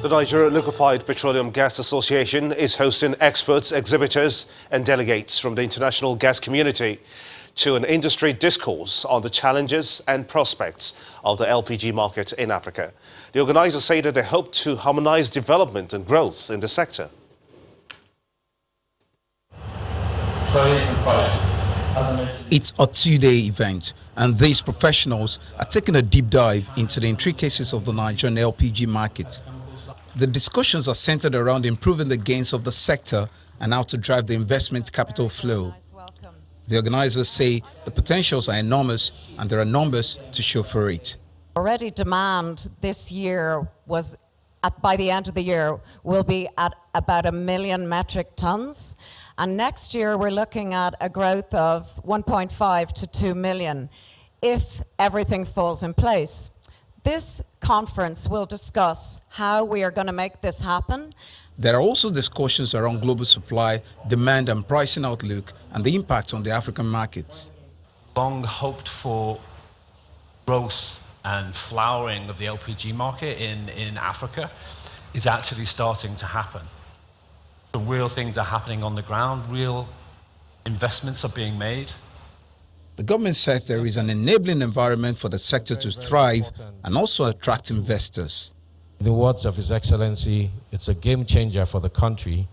The Nigeria Liquefied Petroleum Gas Association is hosting experts, exhibitors and delegates from the international gas community to an industry discourse on the challenges and prospects of the LPG market in Africa. The organizers say that they hope to harmonize development and growth in the sector. It's a two-day event, and these professionals are taking a deep dive into the intricacies of the Nigerian LPG market. The discussions are centered around improving the gains of the sector and how to drive the investment capital flow. The organizers say the potentials are enormous and there are numbers to show for it. Already demand this year by the end of the year will be at about 1 million metric tons. And next year we're looking at a growth of 1.5 to 2 million if everything falls in place. This conference will discuss how we are going to make this happen. There are also discussions around global supply, demand and pricing outlook and the impact on the African markets. Long hoped for growth and flowering of the LPG market in Africa is actually starting to happen. The real things are happening on the ground, real investments are being made. The government says there is an enabling environment for the sector to thrive and also attract investors. In the words of His Excellency, it's a game changer for the country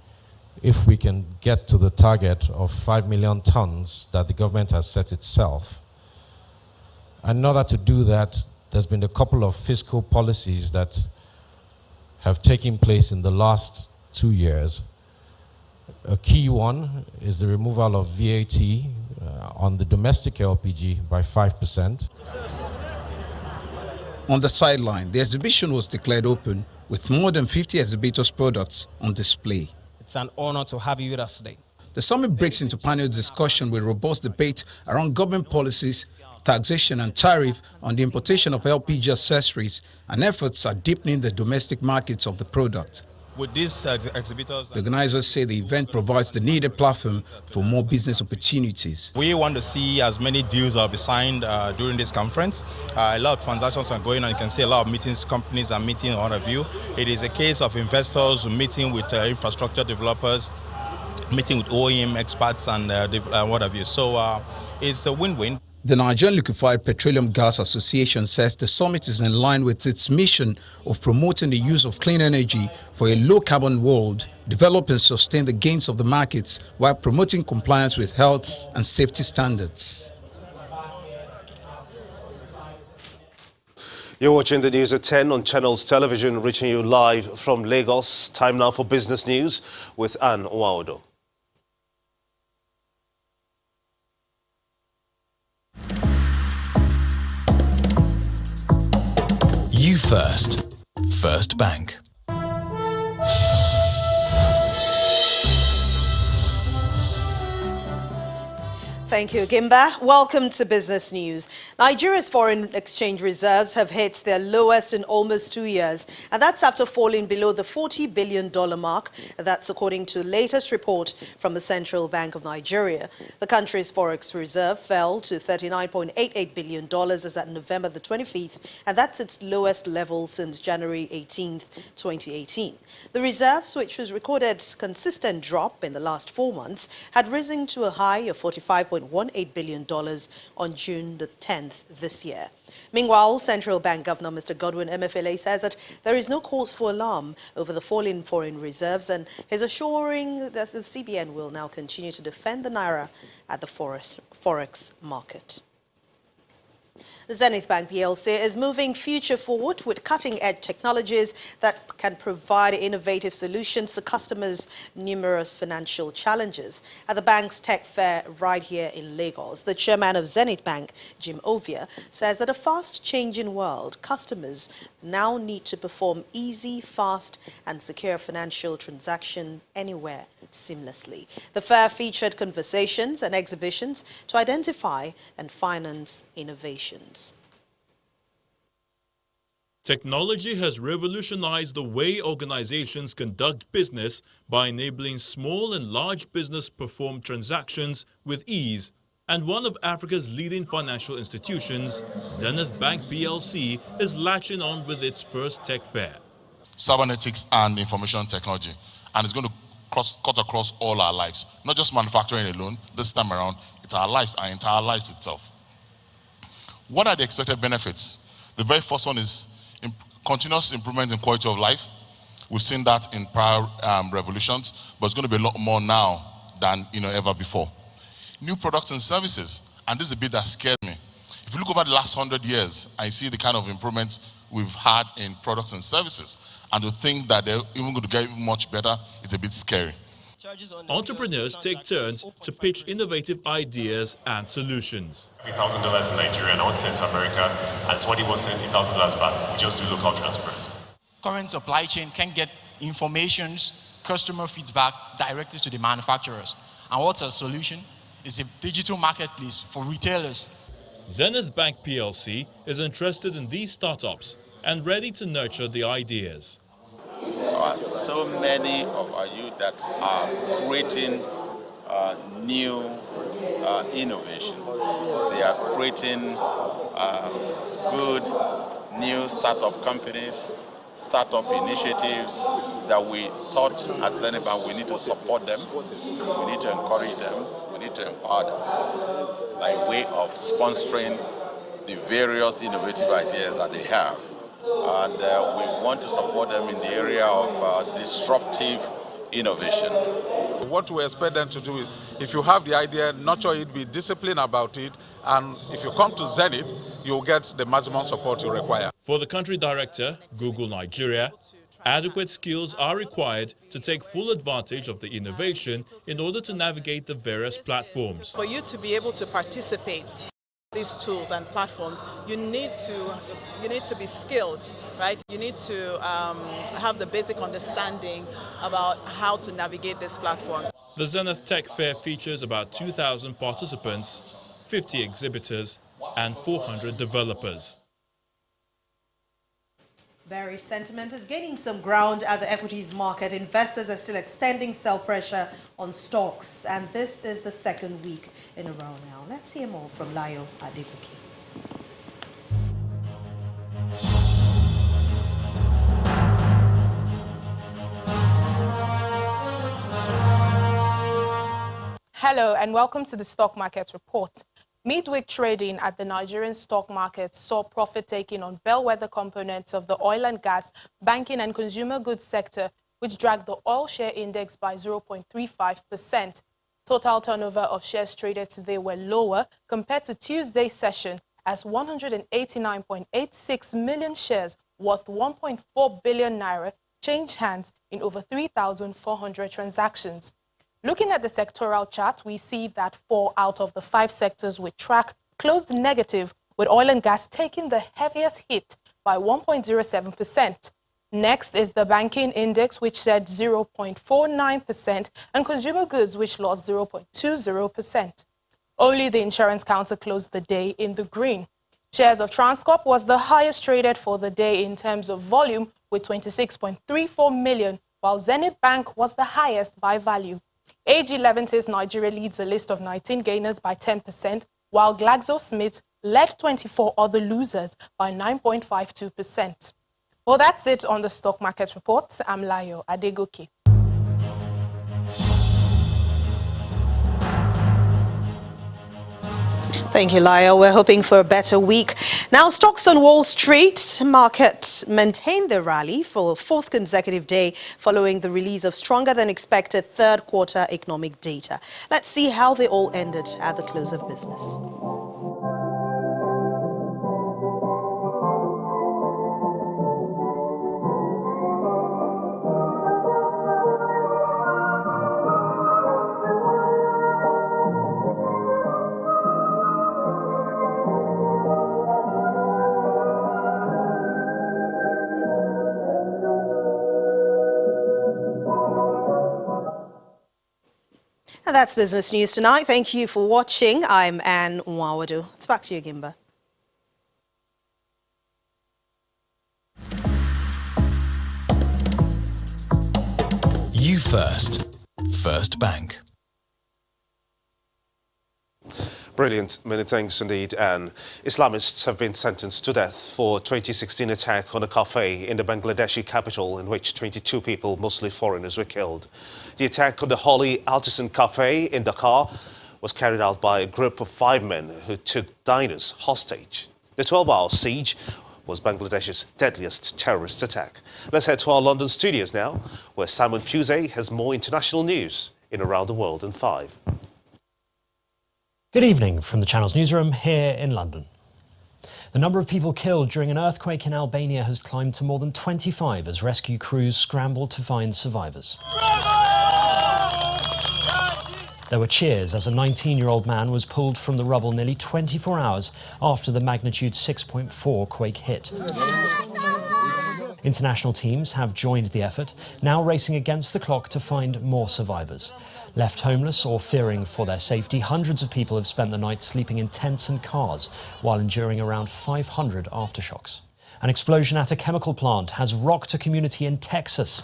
if we can get to the target of 5 million tons that the government has set itself. And in order to do that, there's been a couple of fiscal policies that have taken place in the last 2 years. A key one is the removal of VAT on the domestic LPG by 5%. On the sideline, the exhibition was declared open with more than 50 exhibitors' products on display. It's an honor to have you with us today. The summit breaks into panel discussion with robust debate around government policies, taxation and tariff on the importation of LPG accessories, and efforts at deepening the domestic markets of the product. With these exhibitors, the organizers say the event provides the needed platform for more business opportunities. We want to see as many deals will be signed during this conference. A lot of transactions are going on. You can see a lot of meetings, companies are meeting all of you. It is a case of investors meeting with infrastructure developers, meeting with OEM experts and what have you. So it's a win-win. The Nigerian Liquefied Petroleum Gas Association says the summit is in line with its mission of promoting the use of clean energy for a low-carbon world, develop and sustain the gains of the markets while promoting compliance with health and safety standards. You're watching the news at 10 on Channels Television, reaching you live from Lagos. Time now for business news with Anne Nwaudo. You First. First Bank. Thank you, Gimba. Welcome to Business News. Nigeria's foreign exchange reserves have hit their lowest in almost 2 years, and that's after falling below the $40 billion mark. That's according to the latest report from the Central Bank of Nigeria. The country's forex reserve fell to $39.88 billion as at November the 25th, and that's its lowest level since January 18th, 2018. The reserves, which was recorded consistent drop in the last 4 months, had risen to a high of $45.18 billion on June the 10th this year. Meanwhile, Central Bank Governor Mr. Godwin Emefiele says that there is no cause for alarm over the fall in foreign reserves, and is assuring that the CBN will now continue to defend the naira at the forex market. Zenith Bank PLC is moving future forward with cutting-edge technologies that can provide innovative solutions to customers' numerous financial challenges. At the bank's tech fair right here in Lagos, the chairman of Zenith Bank, Jim Ovia, says that in a fast-changing world, customers now need to perform easy, fast and secure financial transactions anywhere seamlessly. The fair featured conversations and exhibitions to identify and finance innovations. Technology has revolutionized the way organizations conduct business by enabling small and large business perform transactions with ease. And one of Africa's leading financial institutions, Zenith Bank PLC, is latching on with its first tech fair. cybernetics, and information technology. And it's going to cut across all our lives, not just manufacturing alone. This time around, it's our lives, our entire lives itself. What are the expected benefits? The very first one is continuous improvement in quality of life. We've seen that in prior revolutions, but it's going to be a lot more now than ever before. New products and services, and this is a bit that scared me. If you look over the last 100 years, I see the kind of improvements we've had in products and services, and to think that they're even going to get even much better, it's a bit scary. Entrepreneurs take turns to pitch innovative ideas and solutions. $1,000 in Nigeria, and I want to send to America, and somebody wants to send $1,000 back. We just do local transfers. Current supply chain can get informations, customer feedback directly to the manufacturers. And what's a solution? It's a digital marketplace for retailers. Zenith Bank PLC is interested in these startups and ready to nurture the ideas. There are so many of our youth that are creating new innovations. They are creating good new startup companies, startup initiatives that we thought at Zenith Bank we need to support them, we need to encourage them, we need to empower them by way of sponsoring the various innovative ideas that they have. And we want to support them in the area of disruptive innovation. What we expect them to do is, if you have the idea, nurture it, be disciplined about it, and if you come to Zenith, you'll get the maximum support you require. For the country director, Google Nigeria, adequate skills are required to take full advantage of the innovation in order to navigate the various platforms. For you to be able to participate in these tools and platforms, you need to be skilled, right? You need to have the basic understanding about how to navigate these platforms. The Zenith Tech Fair features about 2,000 participants, 50 exhibitors, and 400 developers. Bearish sentiment is gaining some ground at the equities market. Investors are still extending sell pressure on stocks, and this is the second week in a row now. Let's hear more from Layo Adegoke. Hello and welcome to the Stock Market Report. Midweek trading at the Nigerian stock market saw profit-taking on bellwether components of the oil and gas, banking and consumer goods sector, which dragged the oil share index by 0.35%. Total turnover of shares traded today were lower compared to Tuesday's session, as 189.86 million shares worth 1.4 billion naira changed hands in over 3,400 transactions. Looking at the sectoral chart, we see that 4 out of the 5 sectors we track closed negative, with oil and gas taking the heaviest hit by 1.07%. Next is the banking index, which said 0.49%, and consumer goods, which lost 0.20%. Only the insurance counter closed the day in the green. Shares of Transcorp was the highest traded for the day in terms of volume, with 26.34 million, while Zenith Bank was the highest by value. AG11's Nigeria leads a list of 19 gainers by 10%, while GlaxoSmith led 24 other losers by 9.52%. Well, that's it on the Stock Market Report. I'm Layo Adegoke. Thank you, Layo. We're hoping for a better week. Now, stocks on Wall Street markets maintained their rally for a 4th consecutive day following the release of stronger than expected third quarter economic data. Let's see how they all ended at the close of business. And that's Business News Tonight. Thank you for watching. I'm Anne Nwawadu. It's back to you, Gimba. You First. First Bank. Brilliant. Many thanks indeed, Anne. Islamists have been sentenced to death for 2016 attack on a cafe in the Bangladeshi capital in which 22 people, mostly foreigners, were killed. The attack on the Holly Artisan Cafe in Dhaka was carried out by a group of 5 men who took diners hostage. The 12-hour siege was Bangladesh's deadliest terrorist attack. Let's head to our London studios now, where Simon Pusey has more international news in Around the World in 5. Good evening from the Channel's newsroom here in London. The number of people killed during an earthquake in Albania has climbed to more than 25 as rescue crews scrambled to find survivors. There were cheers as a 19-year-old man was pulled from the rubble nearly 24 hours after the magnitude 6.4 quake hit. International teams have joined the effort, now racing against the clock to find more survivors. Left homeless or fearing for their safety, hundreds of people have spent the night sleeping in tents and cars while enduring around 500 aftershocks. An explosion at a chemical plant has rocked a community in Texas.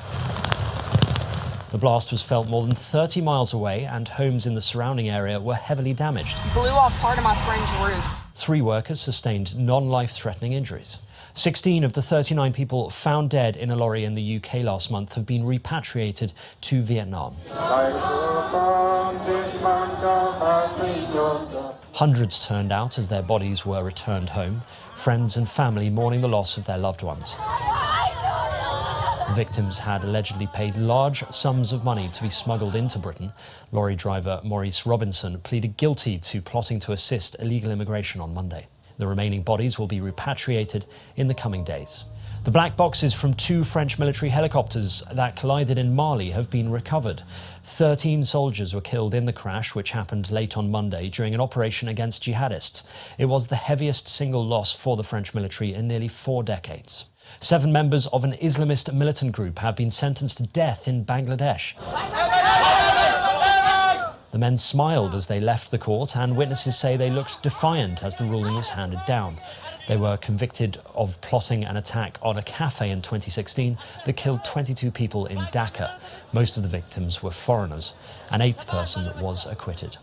The blast was felt more than 30 miles away and homes in the surrounding area were heavily damaged. Blew off part of my friend's roof. 3 workers sustained non-life-threatening injuries. 16 of the 39 people found dead in a lorry in the UK last month have been repatriated to Vietnam. Hundreds turned out as their bodies were returned home, friends and family mourning the loss of their loved ones. The victims had allegedly paid large sums of money to be smuggled into Britain. Lorry driver Maurice Robinson pleaded guilty to plotting to assist illegal immigration on Monday. The remaining bodies will be repatriated in the coming days. The black boxes from 2 French military helicopters that collided in Mali have been recovered. 13 soldiers were killed in the crash, which happened late on Monday during an operation against jihadists. It was the heaviest single loss for the French military in nearly 4 decades. 7 members of an Islamist militant group have been sentenced to death in Bangladesh. The men smiled as they left the court, and witnesses say they looked defiant as the ruling was handed down. They were convicted of plotting an attack on a cafe in 2016 that killed 22 people in Dhaka. Most of the victims were foreigners. An 8th person was acquitted.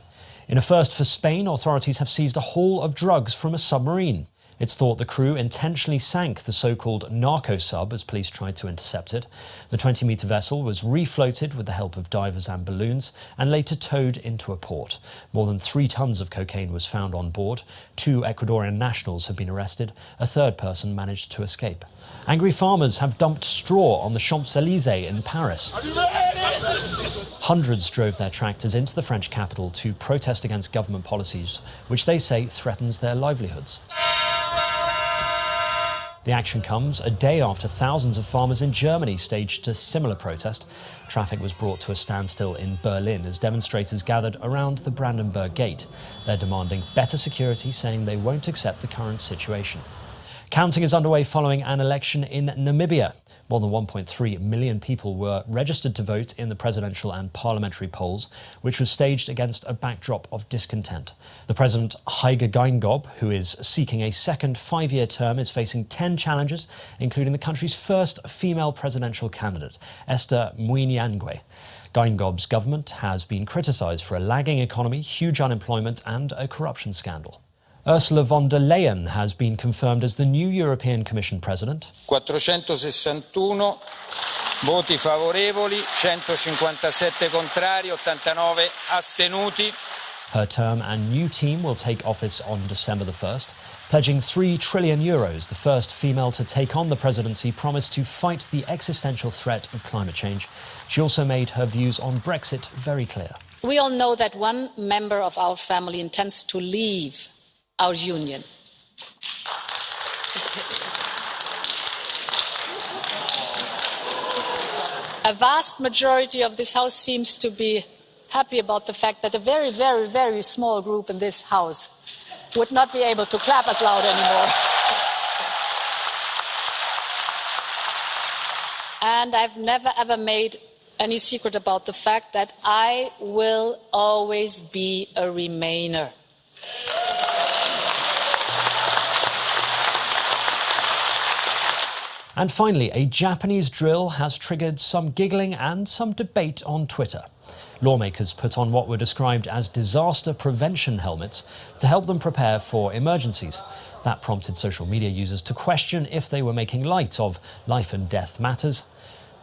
In a first for Spain, authorities have seized a haul of drugs from a submarine. It's thought the crew intentionally sank the so-called narco sub as police tried to intercept it. The 20-metre vessel was refloated with the help of divers and balloons and later towed into a port. More than 3 tons of cocaine was found on board. 2 Ecuadorian nationals have been arrested. A 3rd person managed to escape. Angry farmers have dumped straw on the Champs-Élysées in Paris. Hundreds drove their tractors into the French capital to protest against government policies, which they say threatens their livelihoods. The action comes a day after thousands of farmers in Germany staged a similar protest. Traffic was brought to a standstill in Berlin as demonstrators gathered around the Brandenburg Gate. They're demanding better security, saying they won't accept the current situation. Counting is underway following an election in Namibia. More than 1.3 million people were registered to vote in the presidential and parliamentary polls, which was staged against a backdrop of discontent. The president, Hage Geingob, who is seeking a second 5-year term, is facing 10 challenges, including the country's first female presidential candidate, Esther Mwinyangwe. Geingob's government has been criticised for a lagging economy, huge unemployment and a corruption scandal. Ursula von der Leyen has been confirmed as the new European Commission President. 461 voti favorevoli, 157 contrari, 89 astenuti. Her term and new team will take office on December the 1st. Pledging €3 trillion, the first female to take on the presidency, promised to fight the existential threat of climate change. She also made her views on Brexit very clear. We all know that one member of our family intends to leave our union. A vast majority of this House seems to be happy about the fact that a very, very, very small group in this House would not be able to clap as loud anymore. And I've never ever made any secret about the fact that I will always be a Remainer. And finally, a Japanese drill has triggered some giggling and some debate on Twitter. Lawmakers put on what were described as disaster prevention helmets to help them prepare for emergencies. That prompted social media users to question if they were making light of life and death matters.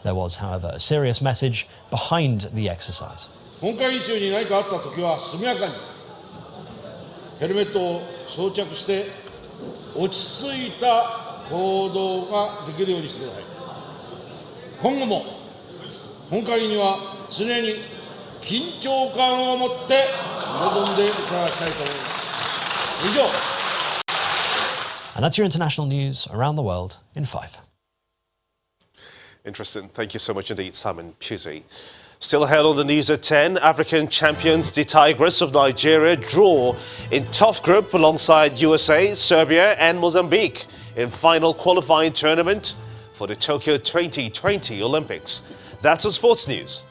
There was, however, a serious message behind the exercise. 本会議中に何かあったときは速やかにヘルメットを装着して落ち着いた行動ができるようにしてください。今後も本会議には常に緊張感を持って臨んでいただきたいと思います。以上。And that's your international news around the world in 5. Interesting. Thank you so much indeed, Simon Pusey. Still ahead on the news at 10, African champions the Tigers of Nigeria draw in tough group alongside USA, Serbia and Mozambique in final qualifying tournament for the Tokyo 2020 Olympics. That's the sports news.